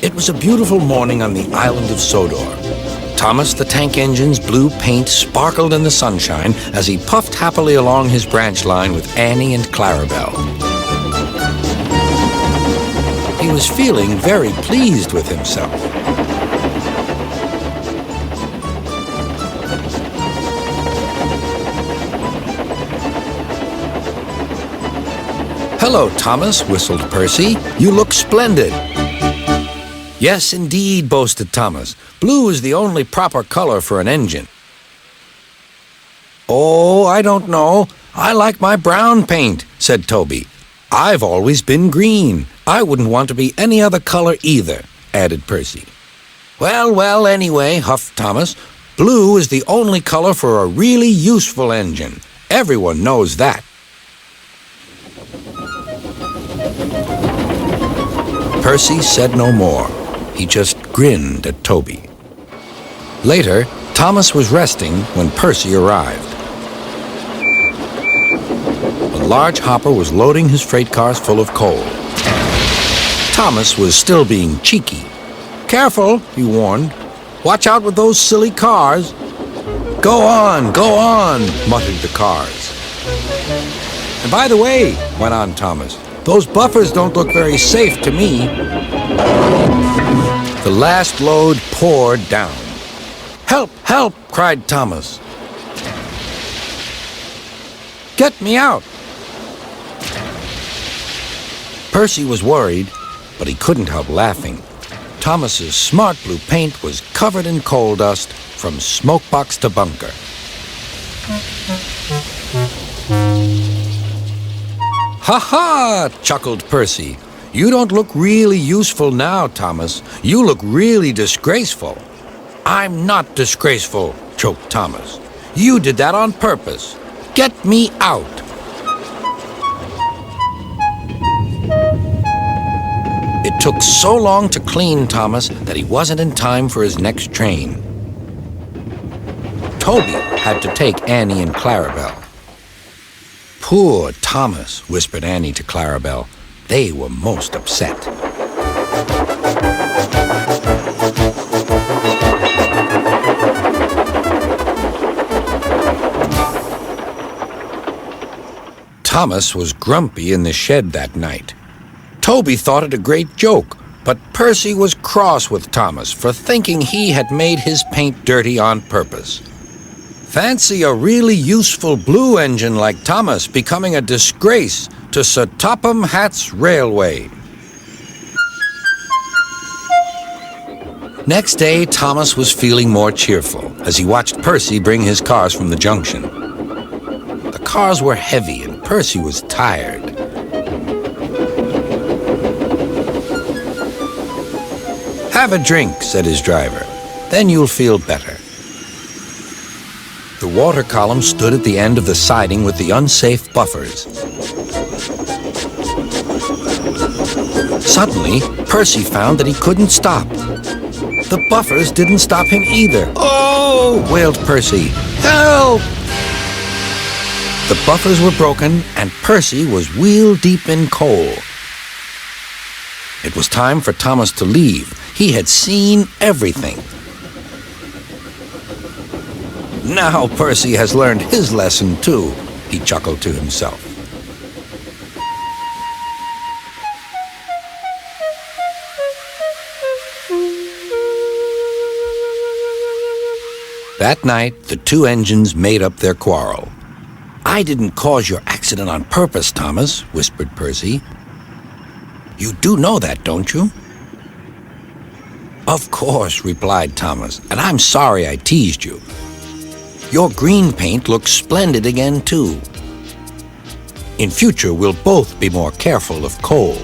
It was a beautiful morning on the island of Sodor. Thomas the tank engine's blue paint sparkled in the sunshine as he puffed happily along his branch line with Annie and Clarabelle. He was feeling very pleased with himself. "Hello, Thomas," whistled Percy. "You look splendid." "Yes, indeed," boasted Thomas. "Blue is the only proper color for an engine." "Oh, I don't know. I like my brown paint," said Toby. "I've always been green. I wouldn't want to be any other color either," added Percy. Well, anyway," huffed Thomas, "blue is the only color for a really useful engine. Everyone knows that." Percy said no more. He just grinned at Toby. Later, Thomas was resting when Percy arrived. A large hopper was loading his freight cars full of coal. Thomas was still being cheeky. "Careful," he warned. "Watch out with those silly cars." Go on," muttered the cars. "And by the way," went on Thomas, "those buffers don't look very safe to me." The last load poured down. "Help, help," cried Thomas. "Get me out." Percy was worried, but he couldn't help laughing. Thomas's smart blue paint was covered in coal dust from smokebox to bunker. "Ha ha!" chuckled Percy. "You don't look really useful now, Thomas. You look really disgraceful." "I'm not disgraceful," choked Thomas. "You did that on purpose. Get me out." It took so long to clean Thomas that he wasn't in time for his next train. Toby had to take Annie and Clarabelle. "Poor Thomas," whispered Annie to Clarabelle. They were most upset. Thomas was grumpy in the shed that night. Toby thought it a great joke, but Percy was cross with Thomas for thinking he had made his paint dirty on purpose. Fancy a really useful blue engine like Thomas becoming a disgrace to Sir Topham Hatt's railway. Next day, Thomas was feeling more cheerful as he watched Percy bring his cars from the junction. The cars were heavy and Percy was tired. "Have a drink," said his driver. "Then you'll feel better." The water column stood at the end of the siding with the unsafe buffers. Suddenly, Percy found that he couldn't stop. The buffers didn't stop him either. "Oh!" wailed Percy. "Help!" The buffers were broken, and Percy was wheel-deep in coal. It was time for Thomas to leave. He had seen everything. "Now Percy has learned his lesson, too," he chuckled to himself. That night, the two engines made up their quarrel. "I didn't cause your accident on purpose, Thomas," whispered Percy. "You do know that, don't you?" "Of course," replied Thomas, "and I'm sorry I teased you. Your green paint looks splendid again, too. In future, we'll both be more careful of coal."